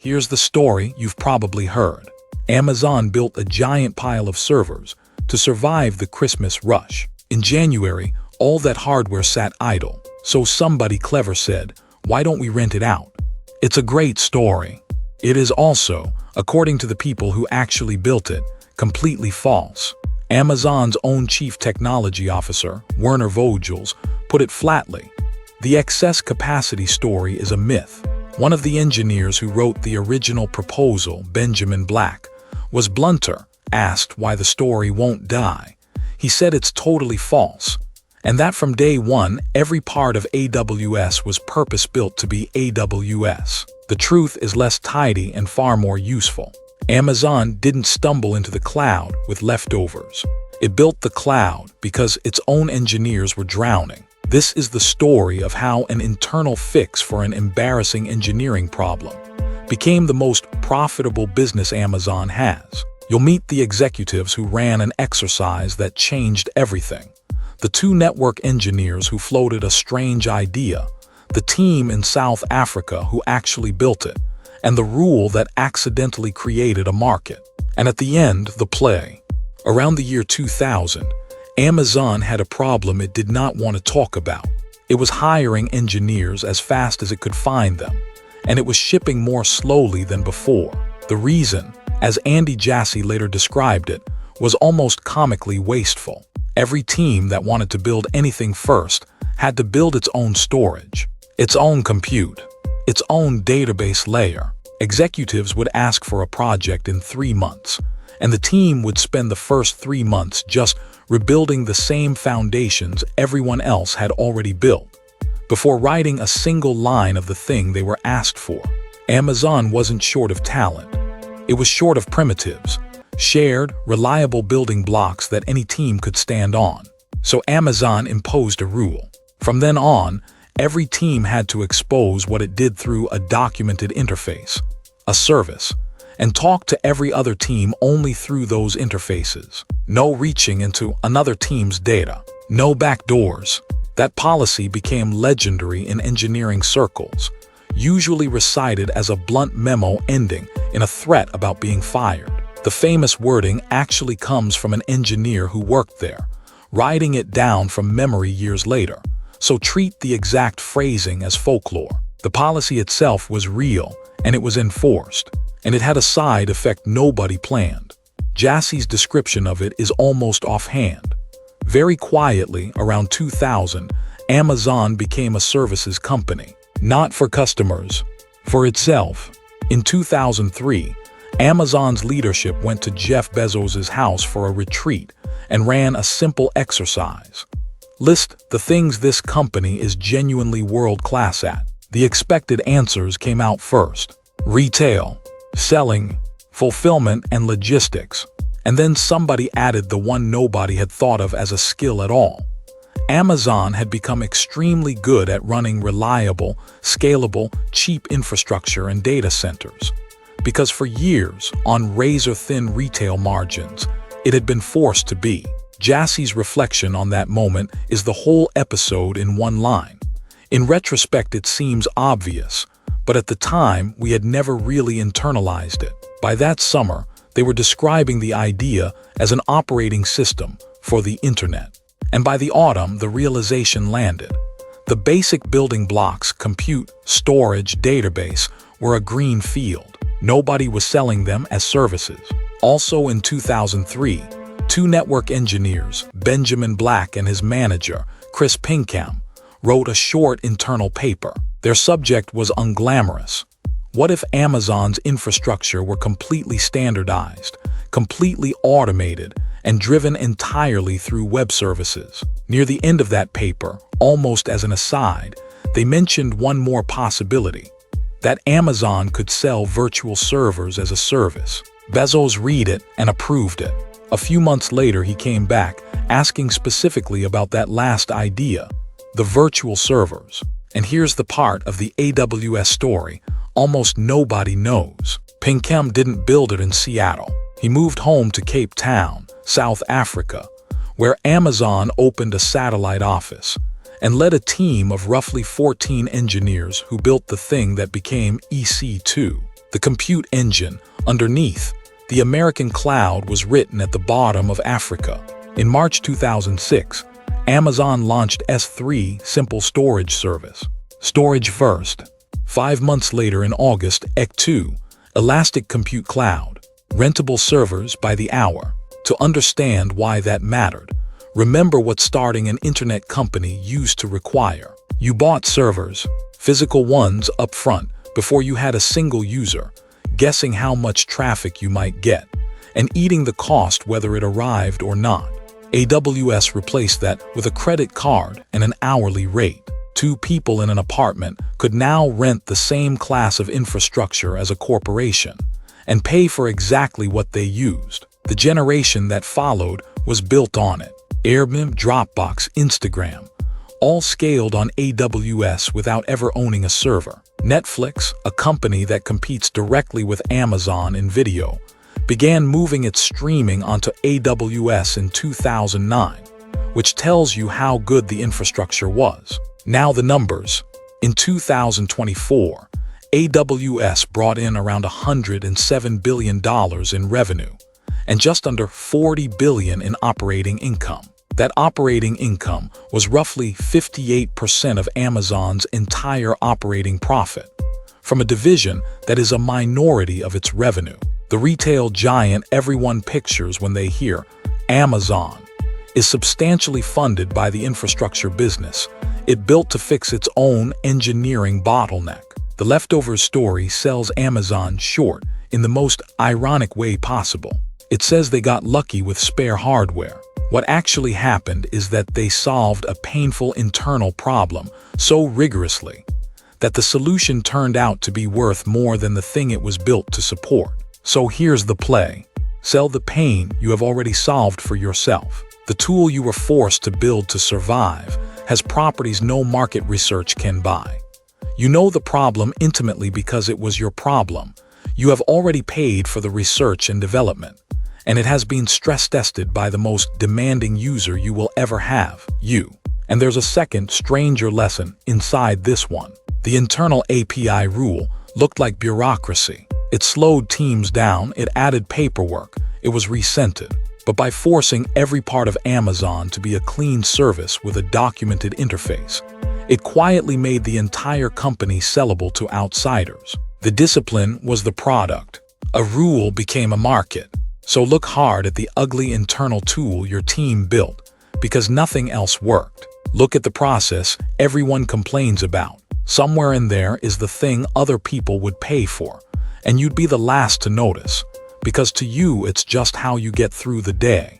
Here's the story you've probably heard. Amazon built a giant pile of servers to survive the Christmas rush. In January, all that hardware sat idle, so somebody clever said, "Why don't we rent it out?" It's a great story. It is also, according to the people who actually built it, completely false. Amazon's own chief technology officer, Werner Vogels, put it flatly. The excess capacity story is a myth. One of the engineers who wrote the original proposal, Benjamin Black, was blunter. Asked why the story won't die, he said it's totally false, and that from day one, every part of AWS was purpose-built to be AWS. The truth is less tidy and far more useful. Amazon didn't stumble into the cloud with leftovers. It built the cloud because its own engineers were drowning. This is the story of how an internal fix for an embarrassing engineering problem became the most profitable business Amazon has. You'll meet the executives who ran an exercise that changed everything, the two network engineers who floated a strange idea, the team in South Africa who actually built it, and the rule that accidentally created a market. And at the end, the play. Around the year 2000, Amazon had a problem it did not want to talk about. It was hiring engineers as fast as it could find them, and it was shipping more slowly than before. The reason, as Andy Jassy later described it, was almost comically wasteful. Every team that wanted to build anything first had to build its own storage, its own compute, its own database layer. Executives would ask for a project in 3 months, and the team would spend the first 3 months just rebuilding the same foundations everyone else had already built, before writing a single line of the thing they were asked for. Amazon wasn't short of talent. It was short of primitives, shared, reliable building blocks that any team could stand on. So Amazon imposed a rule. From then on, every team had to expose what it did through a documented interface, a service, and talk to every other team only through those interfaces. No reaching into another team's data. No backdoors. That policy became legendary in engineering circles, usually recited as a blunt memo ending in a threat about being fired. The famous wording actually comes from an engineer who worked there, writing it down from memory years later. So treat the exact phrasing as folklore. The policy itself was real, and it was enforced, and it had a side effect nobody planned. Jassy's description of it is almost offhand. Very quietly, around 2000, Amazon became a services company, not for customers, for itself. In 2003, Amazon's leadership went to Jeff Bezos' house for a retreat and ran a simple exercise. List the things this company is genuinely world-class at. The expected answers came out first: retail, selling, fulfillment, and logistics. And then somebody added the one nobody had thought of as a skill at all. Amazon had become extremely good at running reliable, scalable, cheap infrastructure and data centers, because for years, on razor-thin retail margins, it had been forced to be. Jassy's reflection on that moment is the whole episode in one line. In retrospect, it seems obvious, but at the time, we had never really internalized it. By that summer, they were describing the idea as an operating system for the internet. And by the autumn, the realization landed. The basic building blocks, compute, storage, database, were a green field. Nobody was selling them as services. Also in 2003, two network engineers, Benjamin Black and his manager, Chris Pinkham, wrote a short internal paper. Their subject was unglamorous. What if Amazon's infrastructure were completely standardized, completely automated, and driven entirely through web services? Near the end of that paper, almost as an aside, they mentioned one more possibility: that Amazon could sell virtual servers as a service. Bezos read it and approved it. A few months later, he came back, asking specifically about that last idea, the virtual servers. And here's the part of the AWS story almost nobody knows. Pinkham didn't build it in Seattle. He moved home to Cape Town, South Africa, where Amazon opened a satellite office and led a team of roughly 14 engineers who built the thing that became EC2. The compute engine, underneath, the American cloud was written at the bottom of Africa. In March 2006, Amazon launched S3 Simple Storage Service. Storage first. 5 months later in August, EC2, Elastic Compute Cloud. Rentable servers by the hour. To understand why that mattered, remember what starting an internet company used to require. You bought servers, physical ones up front, before you had a single user, guessing how much traffic you might get, and eating the cost whether it arrived or not. AWS replaced that with a credit card and an hourly rate. 2 people in an apartment could now rent the same class of infrastructure as a corporation and pay for exactly what they used. The generation that followed was built on it. Airbnb, Dropbox, Instagram, all scaled on AWS without ever owning a server. Netflix, a company that competes directly with Amazon in video, began moving its streaming onto AWS in 2009, which tells you how good the infrastructure was. Now the numbers. In 2024, AWS brought in around $107 billion in revenue and just under $40 billion in operating income. That operating income was roughly 58% of Amazon's entire operating profit, from a division that is a minority of its revenue. The retail giant everyone pictures when they hear Amazon is substantially funded by the infrastructure business it built to fix its own engineering bottleneck. The leftovers story sells Amazon short in the most ironic way possible. It says they got lucky with spare hardware. What actually happened is that they solved a painful internal problem so rigorously that the solution turned out to be worth more than the thing it was built to support. So here's the play. Sell the pain you have already solved for yourself. The tool you were forced to build to survive has properties no market research can buy. You know the problem intimately because it was your problem. You have already paid for the research and development, and it has been stress-tested by the most demanding user you will ever have, you. And there's a second, stranger lesson inside this one. The internal API rule looked like bureaucracy. It slowed teams down, it added paperwork, it was resented. But by forcing every part of Amazon to be a clean service with a documented interface, it quietly made the entire company sellable to outsiders. The discipline was the product. A rule became a market. So look hard at the ugly internal tool your team built, because nothing else worked. Look at the process everyone complains about. Somewhere in there is the thing other people would pay for, and you'd be the last to notice, because to you it's just how you get through the day.